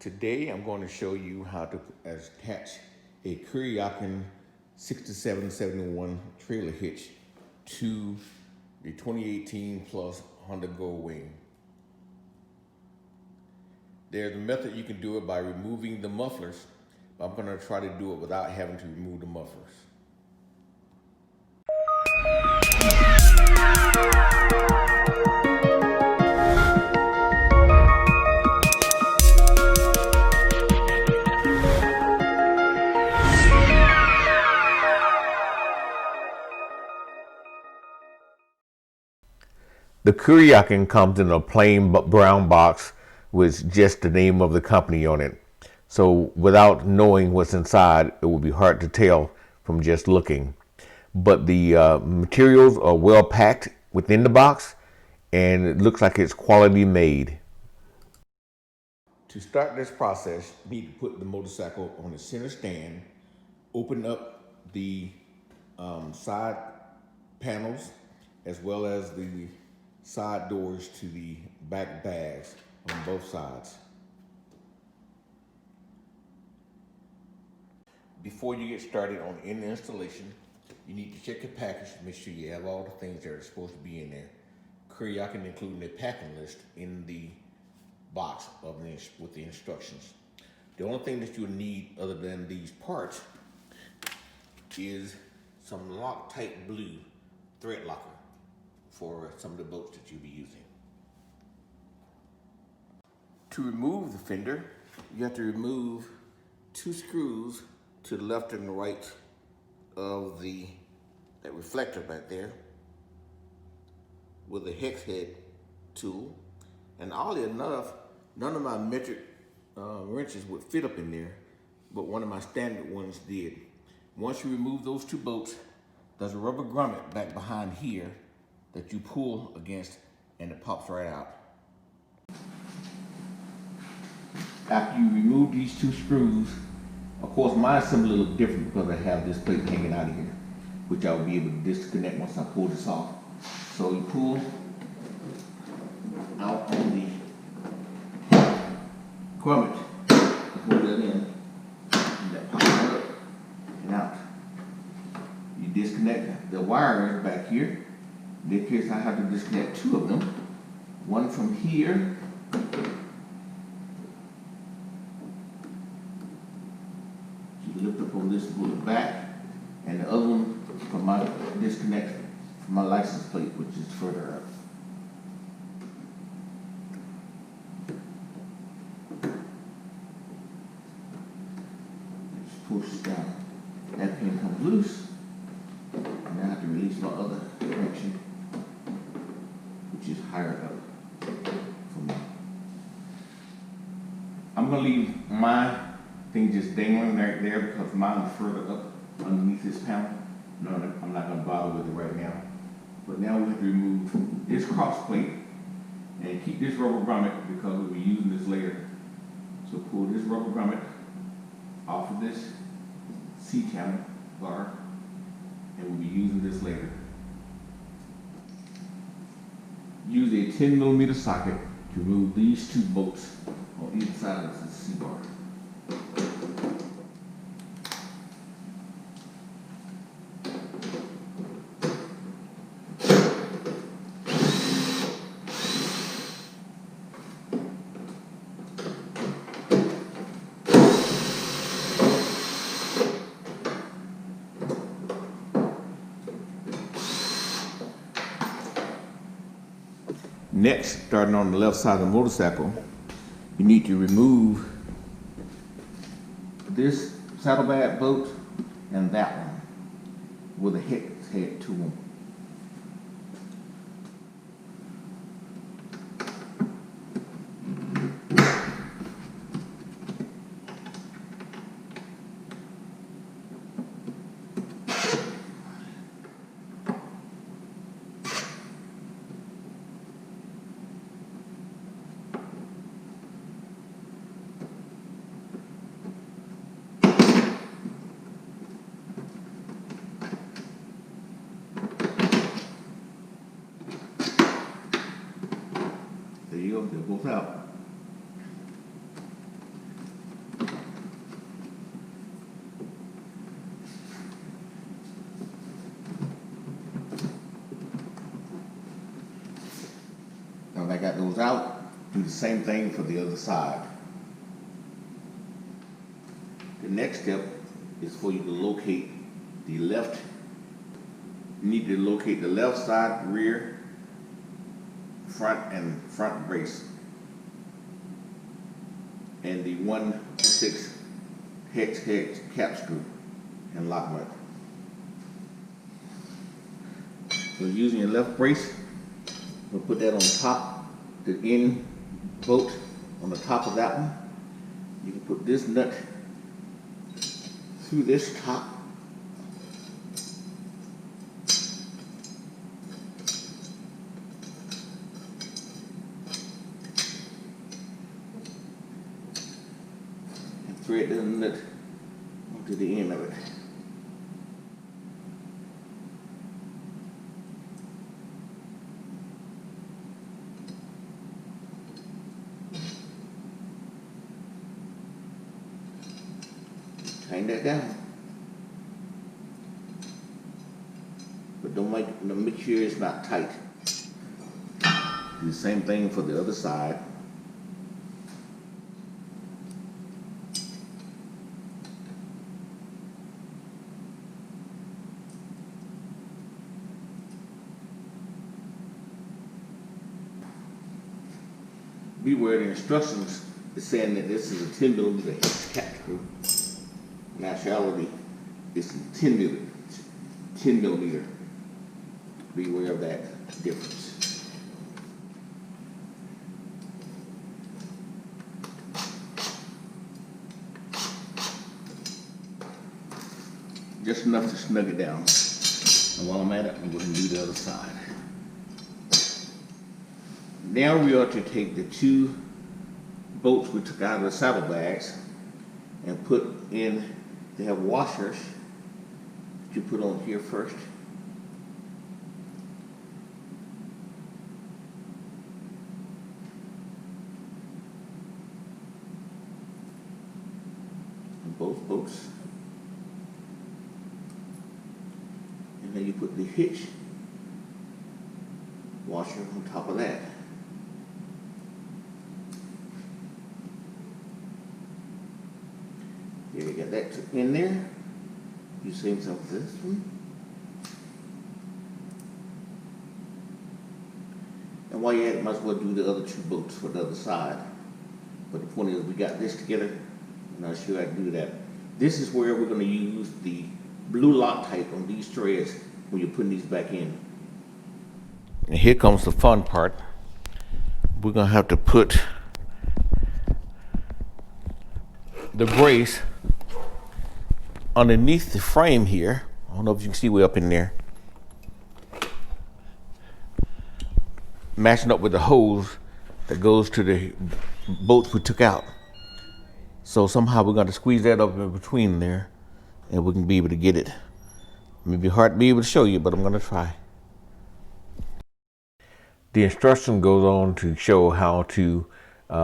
Today I'm going to show you how to attach a Kuryakyn 6771 trailer hitch to the 2018 Plus Honda Goldwing. There's a method you can do it by removing the mufflers, but I'm going to try to do it without having to remove the mufflers. The Kuryakyn comes in a plain brown box with just the name of the company on it. So without knowing what's inside, it would be hard to tell from just looking. But the materials are well packed within the box, and it looks like it's quality made. To start this process, you need to put the motorcycle on the center stand, open up the side panels as well as the side doors to the back bags on both sides. Before you get started on any installation, you need to check your package to make sure you have all the things that are supposed to be in there. Kuryakyn including a packing list in the box with the instructions. The only thing that you'll need other than these parts is some Loctite blue thread locker for some of the bolts that you'll be using. To remove the fender, you have to remove 2 screws to the left and the right of that reflector back there with a hex head tool. And oddly enough, none of my metric wrenches would fit up in there, but one of my standard ones did. Once you remove those 2 bolts, there's a rubber grommet back behind here that you pull against and it pops right out. After you remove these 2 screws, of course my assembly looks different because I have this plate hanging out of here, which I'll be able to disconnect once I pull this off. So you pull out on the grommet, hold that in, and that pops right up and out. You disconnect the wires back here. In this case, I have to disconnect 2 of them. One from here, you lift up on this and pull it back, and the other one from my disconnect from my license plate, which is further up. Just push down. That pin comes loose, and I have to release my other connection, which is higher up from me. I'm going to leave my thing just dangling right there because mine is further up underneath this panel. No, I'm not going to bother with it right now. But now we have to remove this cross plate and keep this rubber grommet because we'll be using this later. So pull this rubber grommet off of this C-channel bar, and we'll be using this later. Use a 10mm socket to remove these 2 bolts on either side of the C-bar. Next, starting on the left side of the motorcycle, you need to remove this saddlebag bolt and that one with a hex head tool. There you go, they're both out. goes out, do the same thing for the other side. The next step is for you to locate the left. You need to locate the left side, rear, front, and front brace, and the 1/6 hex cap screw and lock nut. So using your left brace, we'll put that on top, the end bolt on the top of that one. You can put this nut through this top. And thread the nut onto the end of it. Tighten that down, but don't make sure it's not tight. Do the same thing for the other side. Beware, the instructions is saying that this is a 10 millimeter cap screw. In actuality, it's 10 millimeter. Beware of that difference. Just enough to snug it down. And while I'm at it, I'm going to do the other side. Now we are to take the 2 bolts we took out of the saddlebags and put in. They have washers that you put on here first. On both bolts. And then you put the hitch washer on top of that. Here you got that in there. You same stuff with this one. And while you're at it, might as well do the other 2 bolts for the other side. But the point is, we got this together. I'm not sure I can do that. This is where we're going to use the blue Loctite on these threads when you're putting these back in. And here comes the fun part. We're going to have to put the brace underneath the frame here. I don't know if you can see way up in there. Matching up with the hose that goes to the bolts we took out. So somehow we're going to squeeze that up in between there and we can be able to get it. It may be hard to be able to show you, but I'm going to try. The instruction goes on to show how to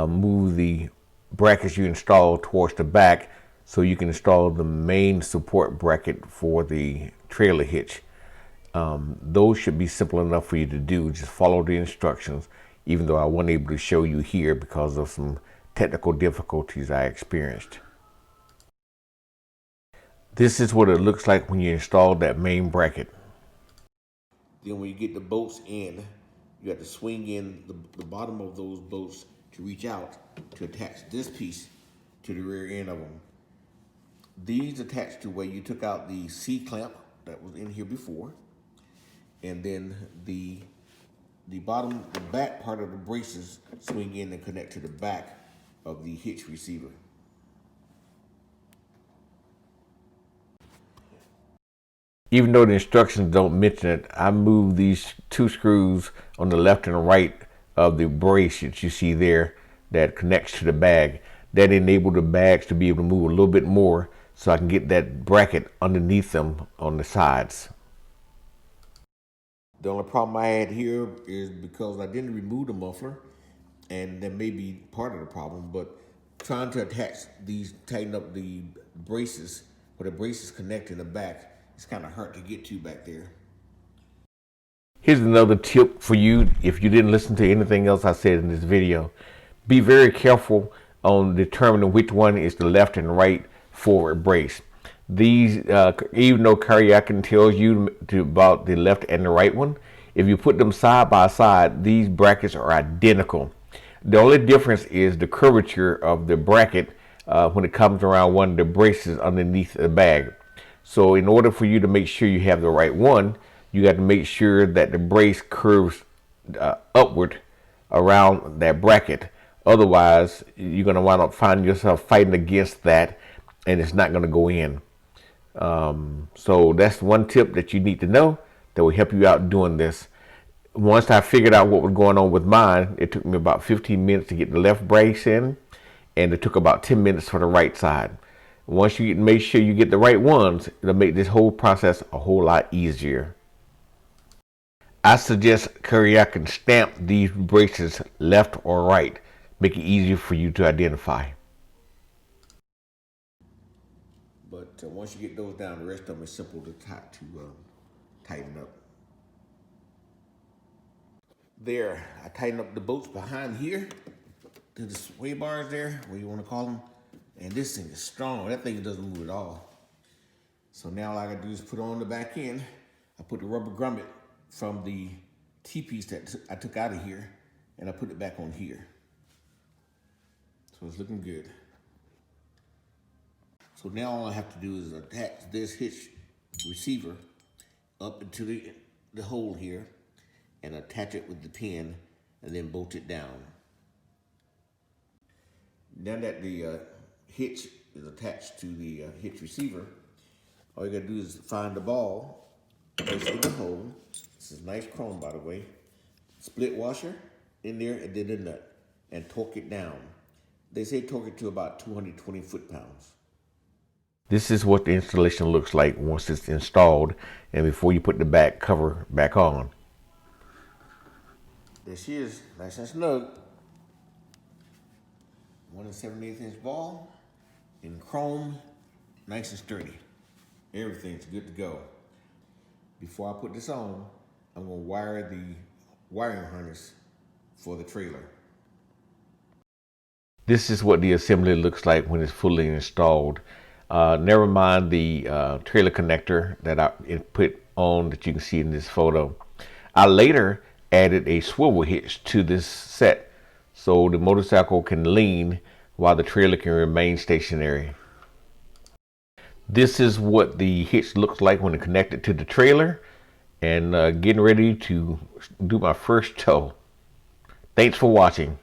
move the brackets you install towards the back so you can install the main support bracket for the trailer hitch. Those should be simple enough for you to do. Just follow the instructions, even though I wasn't able to show you here because of some technical difficulties I experienced. This is what it looks like when you install that main bracket. Then when you get the bolts in, you have to swing in the bottom of those bolts to reach out to attach this piece to the rear end of them. These attach to where you took out the C-clamp that was in here before, and then the back part of the braces swing in and connect to the back of the hitch receiver. Even though the instructions don't mention it, I moved these 2 screws on the left and right of the brace that you see there that connects to the bag. That enabled the bags to be able to move a little bit more so I can get that bracket underneath them on the sides. The only problem I had here is because I didn't remove the muffler, and that may be part of the problem, but trying to attach these, tighten up the braces, where the braces connect in the back, it's kind of hard to get to back there. Here's another tip for you if you didn't listen to anything else I said in this video. Be very careful on determining which one is the left and right forward brace. These, even though Kuryakyn tells you about the left and the right one, if you put them side by side, these brackets are identical. The only difference is the curvature of the bracket when it comes around one of the braces underneath the bag. So in order for you to make sure you have the right one, you got to make sure that the brace curves upward around that bracket. Otherwise, you're going to wind up finding yourself fighting against that, and it's not going to go in. So that's one tip that you need to know that will help you out doing this. Once I figured out what was going on with mine, it took me about 15 minutes to get the left brace in, and it took about 10 minutes for the right side. Once you make sure you get the right ones, it'll make this whole process a whole lot easier. I suggest Kuryakyn stamp these braces left or right. Make it easier for you to identify. But once you get those down, the rest of them is simple to tighten up. There, I tighten up the bolts behind here to the sway bars there, what you want to call them. And this thing is strong. That thing doesn't move at all. So now all I gotta do is put on the back end. I put the rubber grommet from the T-piece that I took out of here, and I put it back on here. So it's looking good. So now all I have to do is attach this hitch receiver up into the hole here and attach it with the pin and then bolt it down. Now that the hitch is attached to the hitch receiver, all you gotta do is find the ball, place it in the hole. This is nice chrome, by the way. Split washer in there, and then the nut, and torque it down. They say torque it to about 220 foot-pounds. This is what the installation looks like once it's installed and before you put the back cover back on. There she is, nice and snug. 1 7/8 inch ball in chrome, nice and sturdy. Everything's good to go. Before I put this on, I'm gonna wire the wiring harness for the trailer. This is what the assembly looks like when it's fully installed. Never mind the trailer connector that I put on that you can see in this photo. I later added a swivel hitch to this set so the motorcycle can lean while the trailer can remain stationary. This is what the hitch looks like when it's connected to the trailer, and getting ready to do my first tow. Thanks for watching.